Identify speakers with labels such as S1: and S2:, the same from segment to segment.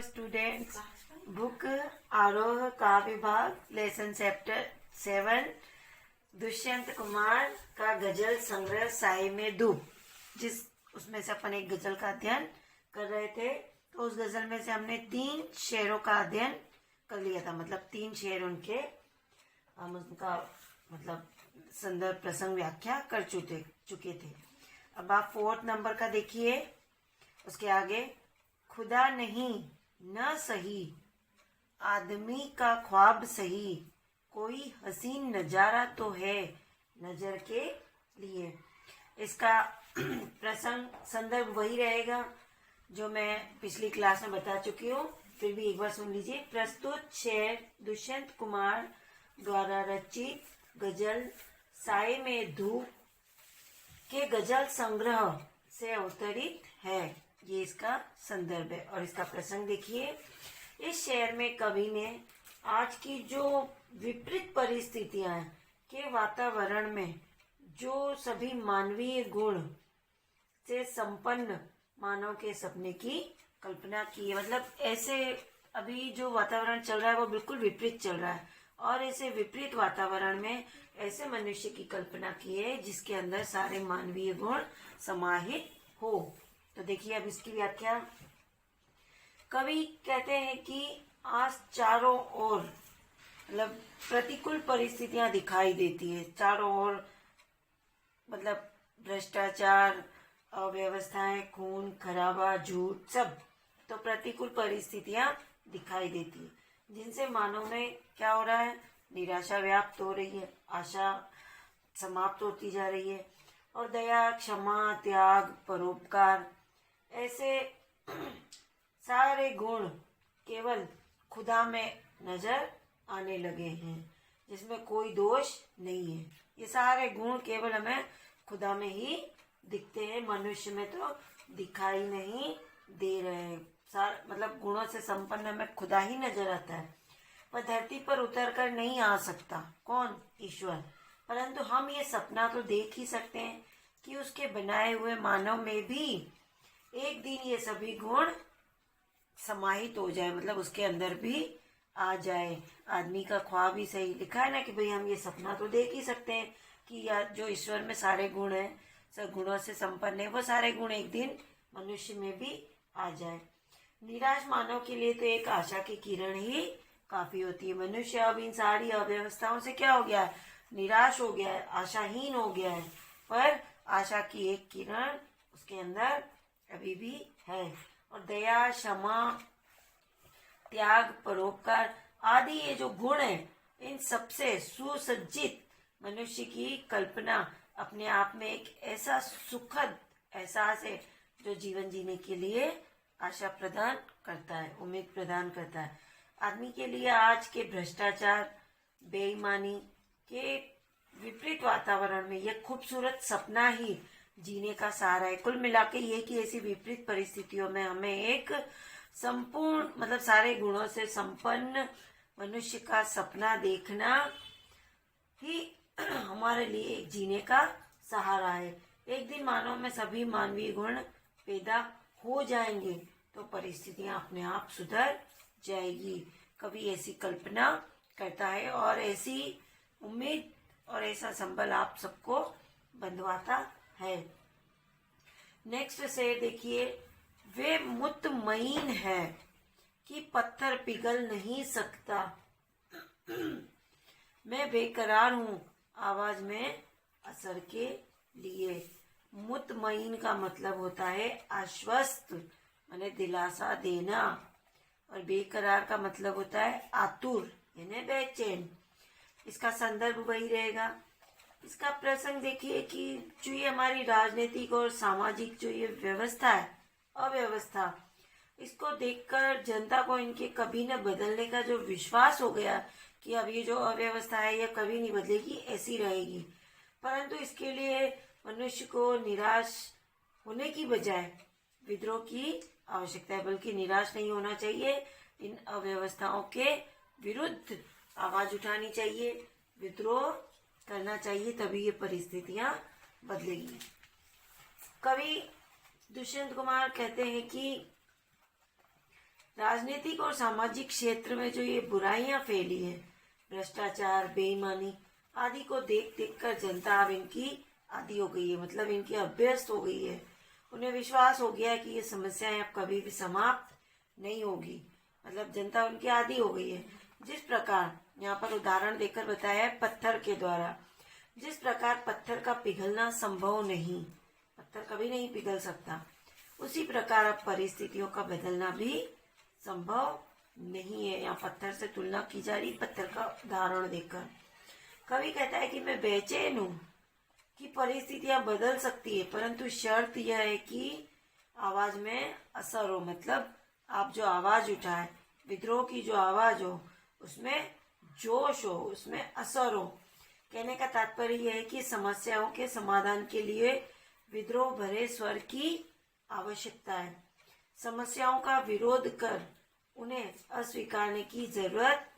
S1: Students, book आरोह काव्य भाग लेसन चैप्टर 7 दुष्यंत कुमार का गजल संग्रह साई में धूप, जिस उसमें से अपन एक गजल का अध्ययन कर रहे थे। तो उस गजल में से हमने 3 शेरों का अध्ययन कर लिया था, मतलब 3 शेर उनके हम उनका मतलब संदर्भ प्रसंग व्याख्या कर चुके थे। अब आप 4th नंबर का देखिए, उसके आगे खुदा नहीं न सही आदमी का ख्वाब सही, कोई हसीन नजारा तो है नजर के लिए। इसका प्रसंग संदर्भ वही रहेगा जो मैं पिछली क्लास में बता चुकी हूँ, फिर भी एक बार सुन लीजिए। प्रस्तुत शेर दुष्यंत कुमार द्वारा रचित गजल साए में धूप के गजल संग्रह से अवतरित है। ये इसका संदर्भ है और इसका प्रसंग देखिए। इस शेर में कवि ने आज की जो विपरीत परिस्थितियां के वातावरण में जो सभी मानवीय गुण से संपन्न मानव के सपने की कल्पना की है। मतलब ऐसे अभी जो वातावरण चल रहा है वो बिल्कुल विपरीत चल रहा है, और ऐसे विपरीत वातावरण में ऐसे मनुष्य की कल्पना की है जिसके अंदर सारे मानवीय गुण समाहित हो। तो देखिए अब इसकी व्याख्या। कवि कहते हैं कि आज चारों ओर मतलब प्रतिकूल परिस्थितियां दिखाई देती है, चारों ओर मतलब भ्रष्टाचार, अव्यवस्थाएं, खून खराबा, झूठ, सब तो प्रतिकूल परिस्थितियां दिखाई देती है, जिनसे मानव में क्या हो रहा है, निराशा व्याप्त हो रही है, आशा समाप्त होती जा रही है, और दया, क्षमा, त्याग, परोपकार ऐसे सारे गुण केवल खुदा में नजर आने लगे हैं, जिसमें कोई दोष नहीं है। ये सारे गुण केवल हमें खुदा में ही दिखते हैं, मनुष्य में तो दिखाई नहीं दे रहे हैं। मतलब गुणों से संपन्न हमें खुदा ही नजर आता है। वह धरती पर उतर कर नहीं आ सकता, कौन? ईश्वर। परंतु हम ये सपना तो देख ही सकते हैं कि उसके बनाए हुए मानव में भी एक दिन ये सभी गुण समाहित हो जाए, मतलब उसके अंदर भी आ जाए। आदमी का ख्वाब ही सही लिखा है ना कि भाई हम ये सपना तो देख ही सकते हैं कि यार जो ईश्वर में सारे गुण हैं, सब गुणों से संपन्न है, वो सारे गुण एक दिन मनुष्य में भी आ जाए। निराश मानव के लिए तो एक आशा की किरण ही काफी होती है। मनुष्य अब इन सारी अव्यवस्थाओं से क्या हो गया है, निराश हो गया है, आशाहीन हो गया है, पर आशा की एक किरण उसके अंदर अभी भी है। और दया, क्षमा, त्याग, परोपकार आदि ये जो गुण है, इन सबसे सुसज्जित मनुष्य की कल्पना अपने आप में एक ऐसा सुखद एहसास है जो जीवन जीने के लिए आशा प्रदान करता है, उम्मीद प्रदान करता है। आदमी के लिए आज के भ्रष्टाचार, बेईमानी के विपरीत वातावरण में यह खूबसूरत सपना ही जीने का सहारा है। कुल मिला के ये कि ऐसी विपरीत परिस्थितियों में हमें एक संपूर्ण मतलब सारे गुणों से संपन्न मनुष्य का सपना देखना ही हमारे लिए एक जीने का सहारा है। एक दिन मानव में सभी मानवीय गुण पैदा हो जाएंगे तो परिस्थितियां अपने आप सुधर जाएगी। कवि ऐसी कल्पना करता है और ऐसी उम्मीद और ऐसा संबल आप सबको बंधवाता है। नेक्स्ट से देखिए, वे मुतमईन है कि पत्थर पिघल नहीं सकता, मैं बेकरार हूँ आवाज में असर के लिए। मुतमईन का मतलब होता है आश्वस्त, माने दिलासा देना, और बेकरार का मतलब होता है आतुर यानी बेचैन। इसका संदर्भ वही रहेगा। इसका प्रसंग देखिए कि जो ये हमारी राजनीतिक और सामाजिक जो ये व्यवस्था है, अव्यवस्था, इसको देखकर जनता को इनके कभी न बदलने का जो विश्वास हो गया कि अब ये जो अव्यवस्था है ये कभी नहीं बदलेगी, ऐसी रहेगी। परंतु इसके लिए मनुष्य को निराश होने की बजाय विद्रोह की आवश्यकता है, बल्कि निराश नहीं होना चाहिए। इन अव्यवस्थाओं के विरुद्ध आवाज उठानी चाहिए, विद्रोह करना चाहिए, तभी ये परिस्थितियां बदलेगी। कवि दुष्यंत कुमार कहते हैं कि राजनीतिक और सामाजिक क्षेत्र में जो ये बुराइयां फैली है, भ्रष्टाचार, बेईमानी आदि को देख देख कर जनता अब इनकी आदी हो गई है, मतलब इनकी अभ्यस्त हो गई है। उन्हें विश्वास हो गया है कि ये समस्याएं अब कभी भी समाप्त नहीं होगी, मतलब जनता उनकी आदी हो गई है। जिस प्रकार यहाँ पर उदाहरण देकर बताया है पत्थर के द्वारा, जिस प्रकार पत्थर का पिघलना संभव नहीं, पत्थर कभी नहीं पिघल सकता, उसी प्रकार अब परिस्थितियों का बदलना भी संभव नहीं है। यहाँ पत्थर से तुलना की जा रही, पत्थर का उदाहरण देकर। कवि कहता है कि मैं बेचैन हूँ कि परिस्थितियां बदल सकती है, परंतु शर्त यह है कि आवाज में असर हो, मतलब आप जो आवाज उठाए, विद्रोह की जो आवाज हो, उसमें जोश हो, उसमें असर हो। कहने का तात्पर्य यह है कि समस्याओं के समाधान के लिए विद्रोह भरे स्वर की आवश्यकता है। समस्याओं का विरोध कर उन्हें अस्वीकारने की जरूरत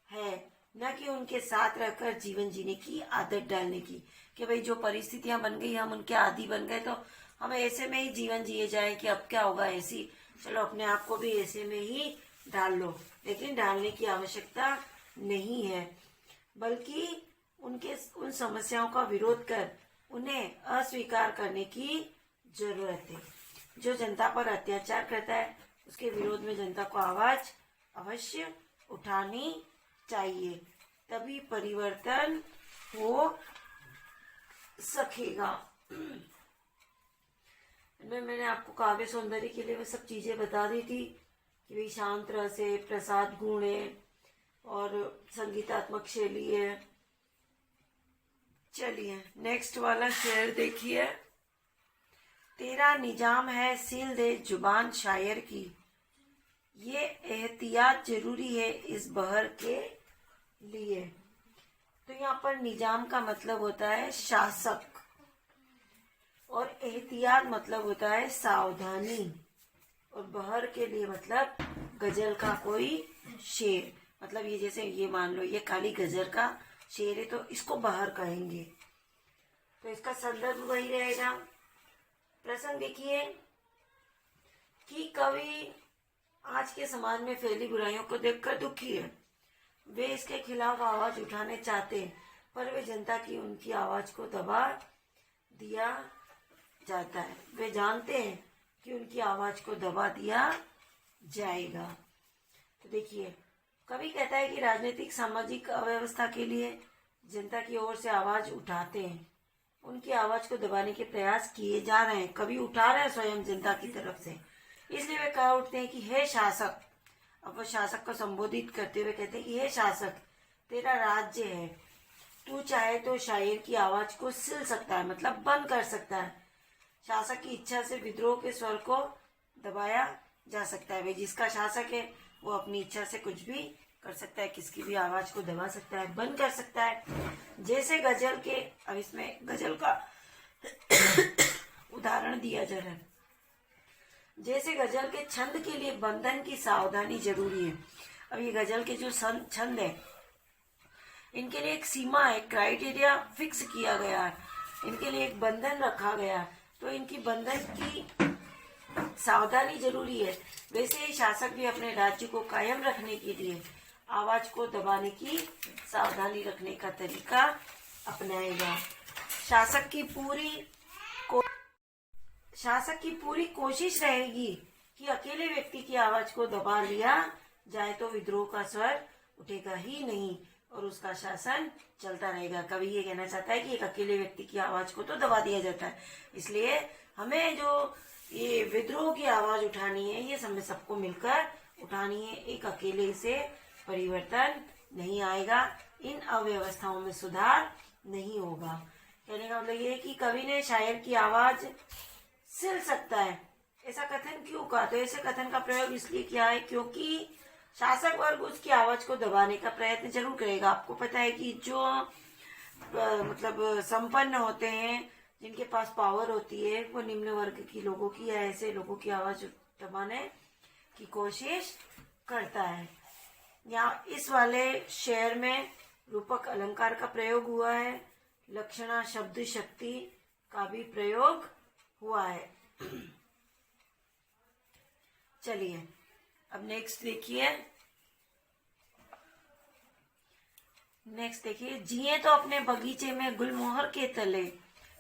S1: है, न कि उनके साथ रहकर जीवन जीने की आदत डालने की, कि भाई जो परिस्थितियां बन गई हम उनके आदी बन गए तो हमें ऐसे में ही जीवन जिए जाए कि अब क्या होगा, ऐसी चलो अपने आप को भी ऐसे में ही डाल लो। लेकिन डालने की आवश्यकता नहीं है, बल्कि उन समस्याओं का विरोध कर उन्हें अस्वीकार करने की जरूरत है। जो जनता पर अत्याचार करता है उसके विरोध में जनता को आवाज अवश्य उठानी चाहिए, तभी परिवर्तन हो सकेगा। मैंने आपको काव्य सौंदर्य के लिए वो सब चीजें बता दी थी कि भाई शांत रस है, प्रसाद गुण है और संगीतात्मक शैली है। चलिए नेक्स्ट वाला शेर देखिए। तेरा निजाम है सील दे जुबान शायर की, ये एहतियात जरूरी है इस बहर के लिए। तो यहाँ पर निजाम का मतलब होता है शासक और एहतियात मतलब होता है सावधानी, और बहर के लिए मतलब गजल का कोई शेर, मतलब ये जैसे ये मान लो ये खाली गजल का शेर है तो इसको बहर कहेंगे, तो इसका संदर्भ वही रहेगा। प्रसंग देखिए कि कवि आज के समाज में फैली बुराइयों को देखकर दुखी है। वे इसके खिलाफ आवाज उठाने चाहते हैं, पर वे जनता की उनकी आवाज को दबा दिया जाता है। वे जानते हैं कि उनकी आवाज को दबा दिया जाएगा। तो देखिए कवि कहता है कि राजनीतिक सामाजिक अव्यवस्था के लिए जनता की ओर से आवाज उठाते हैं, उनकी आवाज को दबाने के प्रयास किए जा रहे हैं। कवि उठा रहे हैं स्वयं जनता की तरफ से, इसलिए वे कह उठते हैं कि हे शासक। अब वो शासक को संबोधित करते हुए कहते हैं कि हे शासक, तेरा राज्य है, तू चाहे तो शायर की आवाज को सिल सकता है, मतलब बंद कर सकता है। शासक की इच्छा से विद्रोह के स्वर को दबाया जा सकता है। वे जिसका शासक है वो अपनी इच्छा से कुछ भी कर सकता है, किसकी भी आवाज को दबा सकता है, बंद कर सकता है। जैसे गजल के, अब इसमें गजल का उदाहरण दिया जा रहा है, जैसे गजल के छंद के लिए बंधन की सावधानी जरूरी है। अब ये गजल के जो छंद है इनके लिए एक सीमा है, क्राइटेरिया फिक्स किया गया है, इनके लिए एक बंधन रखा गया है, तो इनकी बंधन की सावधानी जरूरी है। वैसे ही शासक भी अपने राज्य को कायम रखने के लिए आवाज को दबाने की सावधानी रखने का तरीका अपनाएगा। शासक की पूरी कोशिश रहेगी कि अकेले व्यक्ति की आवाज को दबा लिया जाए तो विद्रोह का स्वर उठेगा ही नहीं और उसका शासन चलता रहेगा। कवि ये कहना चाहता है कि एक अकेले व्यक्ति की आवाज को तो दबा दिया जाता है, इसलिए हमें जो ये विद्रोह की आवाज उठानी है ये हमें सबको मिलकर उठानी है। एक अकेले से परिवर्तन नहीं आएगा, इन अव्यवस्थाओं में सुधार नहीं होगा। कहने का मतलब ये है कि कवि ने शायर की आवाज सिल सकता है, ऐसा कथन क्यों कहा? तो ऐसे कथन का प्रयोग इसलिए किया है क्योंकि शासक वर्ग उसकी आवाज को दबाने का प्रयत्न जरूर करेगा। आपको पता है कि जो मतलब संपन्न होते हैं, जिनके पास पावर होती है, वो निम्न वर्ग की लोगों की या ऐसे लोगों की आवाज दबाने की कोशिश करता है। यहाँ इस वाले शेर में रूपक अलंकार का प्रयोग हुआ है, लक्षणा शब्द शक्ति का भी प्रयोग हुआ है। चलिए अब नेक्स्ट देखिए, जिए तो अपने बगीचे में गुलमोहर के तले,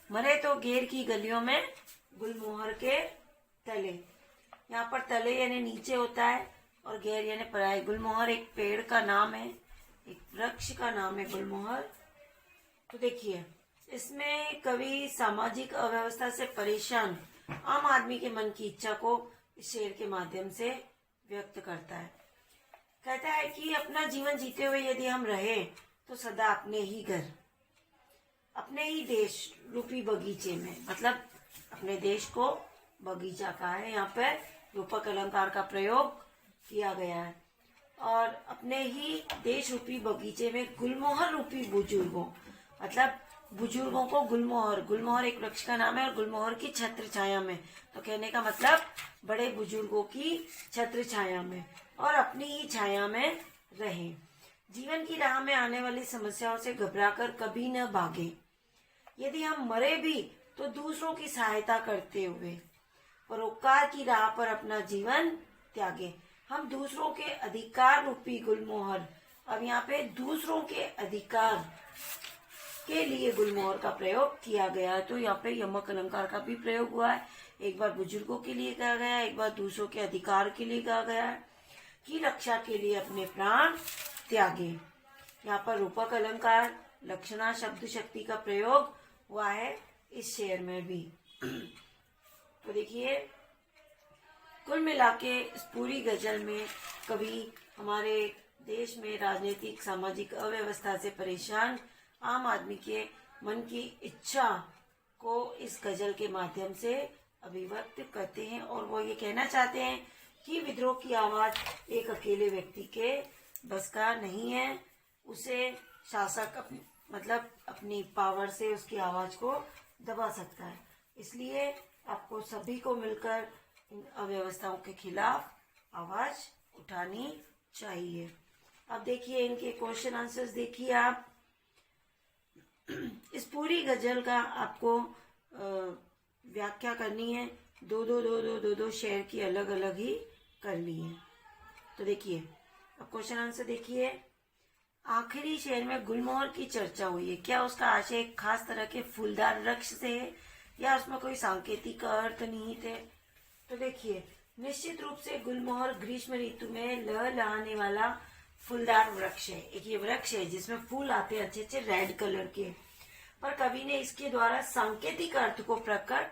S1: मरे तो घेर की गलियों में गुलमोहर के तले। यहाँ पर तले यानी नीचे होता है और घेर यानी पराई। गुलमोहर एक पेड़ का नाम है, एक वृक्ष का नाम है गुलमोहर। तो देखिए, इसमें कवि सामाजिक अव्यवस्था से परेशान आम आदमी के मन की इच्छा को इस शेर के माध्यम से व्यक्त करता है। कहता है कि अपना जीवन जीते हुए यदि हम रहे तो सदा अपने ही घर, अपने ही देश रूपी बगीचे में, मतलब अपने देश को बगीचा कहा है, यहाँ पर रूपक अलंकार का प्रयोग किया गया है। और अपने ही देश रूपी बगीचे में गुलमोहर रूपी बुजुर्गों, मतलब बुजुर्गों को गुलमोहर एक वृक्ष का नाम है और गुलमोहर की छत्र छाया में, तो कहने का मतलब बड़े बुजुर्गों की छत्र छाया में और अपनी ही छाया में रहें। जीवन की राह में आने वाली समस्याओं से घबराकर कभी न भागे। यदि हम मरे भी तो दूसरों की सहायता करते हुए परोपकार की राह पर अपना जीवन त्यागे। हम दूसरों के अधिकार रूपी गुलमोहर, अब यहाँ पे दूसरों के अधिकार के लिए गुलमोहर का प्रयोग किया गया है। तो यहाँ पे यमक अलंकार का भी प्रयोग हुआ है। एक बार बुजुर्गों के लिए कहा गया है, एक बार दूसरों के अधिकार के लिए कहा गया है कि रक्षा के लिए अपने प्राण त्यागे। यहाँ पर रूपक अलंकार, लक्षणा, शब्द शक्ति का प्रयोग हुआ है इस शेर में भी। तो देखिए, कुल मिला के इस पूरी गजल में कवि हमारे देश में राजनीतिक सामाजिक अव्यवस्था से परेशान आम आदमी के मन की इच्छा को इस गजल के माध्यम से अभिव्यक्त करते हैं और वो ये कहना चाहते हैं कि विद्रोह की आवाज एक अकेले व्यक्ति के बस का नहीं है। उसे शासक अपनी पावर से उसकी आवाज को दबा सकता है। इसलिए आपको सभी को मिलकर इन अव्यवस्थाओं के खिलाफ आवाज उठानी चाहिए। अब देखिए, इनके क्वेश्चन आंसर्स देखिए आप। इस पूरी गजल का आपको व्याख्या करनी है, दो शेर की अलग अलग ही करनी है। तो देखिए, अब क्वेश्चन आंसर देखिए। आखिरी शेर में गुलमोहर की चर्चा हुई है, क्या उसका आशय एक खास तरह के फूलदार वृक्ष से है या उसमें कोई सांकेतिक अर्थ निहित है? तो देखिए, निश्चित रूप से गुलमोहर ग्रीष्म ऋतु में लहलहाने वाला फूलदार वृक्ष है। एक ये वृक्ष है जिसमें फूल आते हैं अच्छे अच्छे रेड कलर के, पर कवि ने इसके द्वारा सांकेतिक अर्थ को प्रकट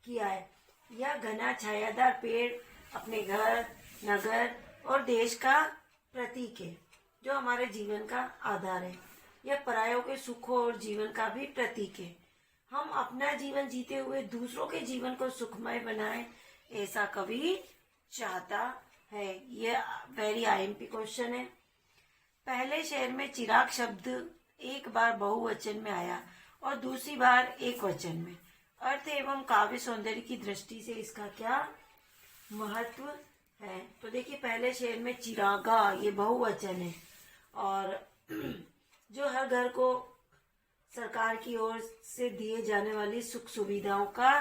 S1: किया है। यह घना छायादार पेड़ अपने घर, नगर और देश का प्रतीक है, जो हमारे जीवन का आधार है। यह परायों के सुखों और जीवन का भी प्रतीक है। हम अपना जीवन जीते हुए दूसरों के जीवन को सुखमय बनाएं, ऐसा कवि चाहता है। यह वेरी आईएमपी क्वेश्चन है। पहले शेर में चिराग शब्द एक बार बहुवचन में आया और दूसरी बार एक वचन में। अर्थ एवं काव्य सौंदर्य की दृष्टि से इसका क्या महत्व है? तो देखिए, पहले शेर में चिरागा ये बहुवचन है और जो हर घर को सरकार की ओर से दिए जाने वाली सुख सुविधाओं का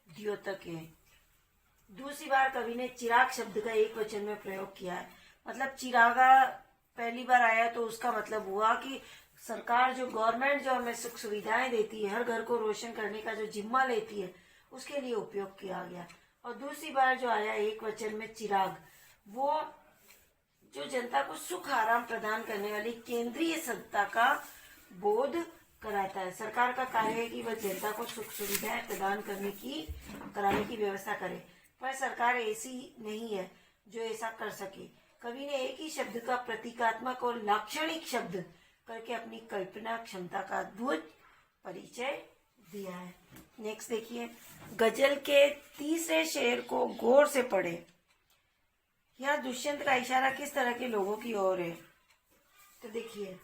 S1: द्योतक है। दूसरी बार कवि ने चिराग शब्द का एक वचन में प्रयोग किया है, मतलब चिरागा पहली बार आया तो उसका मतलब हुआ कि सरकार, जो गवर्नमेंट जो हमें सुख सुविधाएं देती है, हर घर को रोशन करने का जो जिम्मा लेती है, उसके लिए उपयोग किया गया। और दूसरी बार जो आया एक वचन में चिराग, वो जो जनता को सुख आराम प्रदान करने वाली केंद्रीय सत्ता का बोध कराता है। सरकार का कार्य है कि वह जनता को सुख सुविधाएं प्रदान कराने की व्यवस्था करे, पर सरकार ऐसी नहीं है जो ऐसा कर सके। कवि ने एक ही शब्द का प्रतीकात्मक और लाक्षणिक शब्द करके अपनी कल्पना क्षमता का अद्भुत परिचय दिया है। नेक्स्ट देखिए, गजल के तीसरे शेर को गौर से पढ़े। यहाँ दुष्यंत का इशारा किस तरह के लोगों की ओर है? तो देखिए,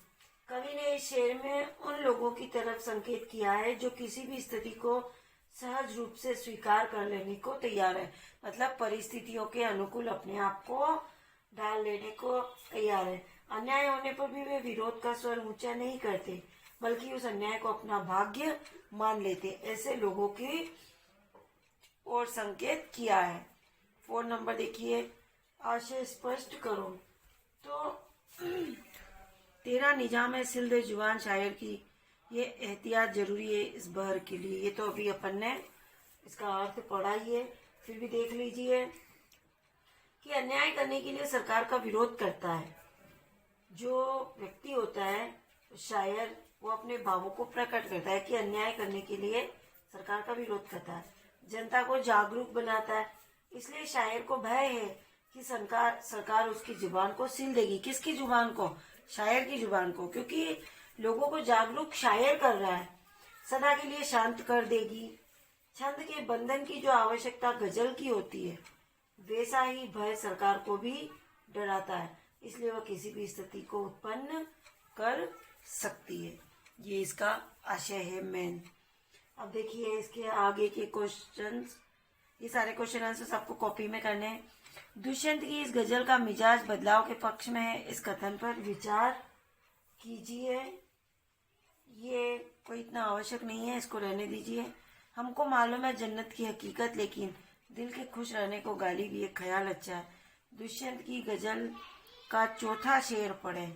S1: कवि ने इस शेर में उन लोगों की तरफ संकेत किया है जो किसी भी स्थिति को सहज रूप से स्वीकार कर लेने को तैयार है, मतलब परिस्थितियों के अनुकूल अपने आप को डाल लेने को तैयार है। अन्याय होने पर भी वे विरोध का स्वर ऊंचा नहीं करते, बल्कि उस अन्याय को अपना भाग्य मान लेते। ऐसे लोगों की ओर संकेत किया है। 4 नंबर देखिए, आशय स्पष्ट करो। तो तेरा निजाम है सिल दे जुबान शायर की, ये एहतियात जरूरी है इस बहर के लिए। ये तो अभी अपन ने इसका अर्थ पढ़ा ही है, फिर भी देख लीजिए कि अन्याय करने के लिए सरकार का विरोध करता है। जो व्यक्ति होता है शायर, वो अपने भावों को प्रकट करता है कि अन्याय करने के लिए सरकार का विरोध करता है, जनता को जागरूक बनाता है। इसलिए शायर को भय है कि सरकार उसकी जुबान को सील देगी। किसकी जुबान को? शायर की जुबान को, क्योंकि लोगों को जागरूक शायर कर रहा है। सदा के लिए शांत कर देगी। छंद के बंधन की जो आवश्यकता गजल की होती है, वैसा ही भय सरकार को भी डराता है, इसलिए वह किसी भी स्थिति को उत्पन्न कर सकती है। ये इसका आशय है मेन। अब देखिए इसके आगे के क्वेश्चंस, ये सारे क्वेश्चन आंसर्स आपको कॉपी में करने हैं। दुष्यंत की इस गजल का मिजाज बदलाव के पक्ष में है, इस कथन पर विचार कीजिए। ये कोई इतना आवश्यक नहीं है, इसको रहने दीजिए। हमको मालूम है जन्नत की हकीकत, लेकिन दिल के खुश रहने को गाली भी एक ख्याल अच्छा है। दुष्यंत की गजल का चौथा शेर पढ़े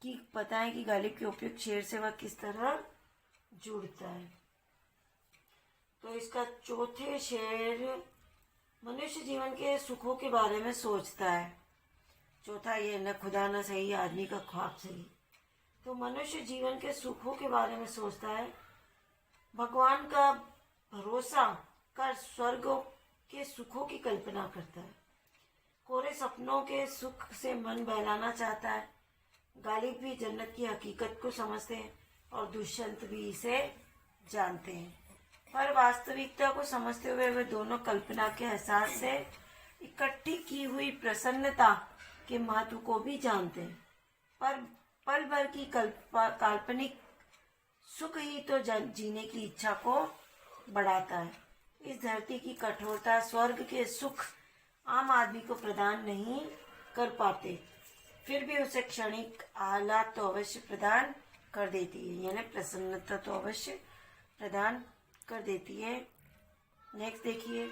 S1: कि बताएं कि गालिब के उपयुक्त शेर से वह किस तरह जुड़ता है। तो इसका चौथे शेर मनुष्य जीवन के सुखों के बारे में सोचता है। चौथा ये, न खुदा न सही आदमी का ख्वाब सही। तो मनुष्य जीवन के सुखों के बारे में सोचता है, भगवान का भरोसा कर स्वर्ग के सुखों की कल्पना करता है, कोरे सपनों के सुख से मन बहलाना चाहता है। गालिब भी जन्नत की हकीकत को समझते हैं और दुष्यंत भी इसे जानते हैं, पर वास्तविकता को समझते हुए वे दोनों कल्पना के एहसास से इकट्ठी की हुई प्रसन्नता के महत्व को भी जानते हैं। पर पल भर की काल्पनिक सुख ही तो जीने की इच्छा को बढ़ाता है। इस धरती की कठोरता स्वर्ग के सुख आम आदमी को प्रदान नहीं कर पाते, फिर भी उसे क्षणिक आह्लाद तो अवश्य प्रदान कर देती है, यानी प्रसन्नता तो अवश्य प्रदान कर देती है। नेक्स्ट देखिए,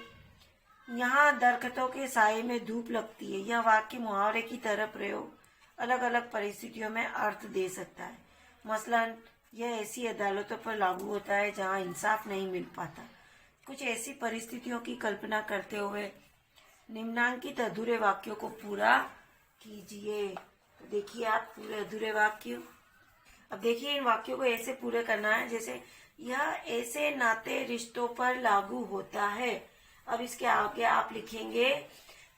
S1: यहाँ दरख्तों के साए में धूप लगती है। यह वाक्य मुहावरे की तरह प्रयोग अलग अलग परिस्थितियों में अर्थ दे सकता है। मसलन यह ऐसी अदालतों पर लागू होता है जहाँ इंसाफ नहीं मिल पाता। कुछ ऐसी परिस्थितियों की कल्पना करते हुए निम्नांकित अधूरे वाक्यों को पूरा कीजिए। तो देखिए आप पूरे अधूरे वाक्य। अब देखिए इन वाक्यों को ऐसे पूरे करना है जैसे यह ऐसे नाते रिश्तों पर लागू होता है। अब इसके आगे आप लिखेंगे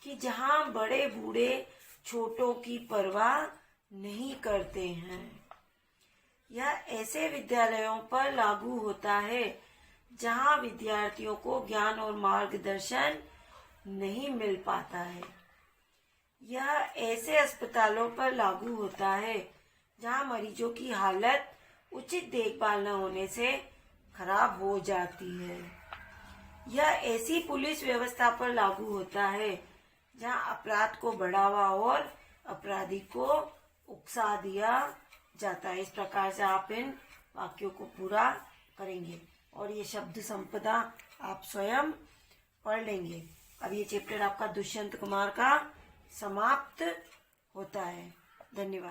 S1: कि जहाँ बड़े बूढ़े छोटों की परवाह नहीं करते हैं। यह ऐसे विद्यालयों पर लागू होता है जहाँ विद्यार्थियों को ज्ञान और मार्गदर्शन नहीं मिल पाता है। यह ऐसे अस्पतालों पर लागू होता है जहाँ मरीजों की हालत उचित देखभाल न होने से खराब हो जाती है। यह ऐसी पुलिस व्यवस्था पर लागू होता है जहाँ अपराध को बढ़ावा और अपराधी को उकसा दिया जाता है। इस प्रकार से आप इन वाक्यों को पूरा करेंगे और ये शब्द संपदा आप स्वयं पढ़ लेंगे। अब ये चैप्टर आपका दुष्यंत कुमार का समाप्त होता है। धन्यवाद।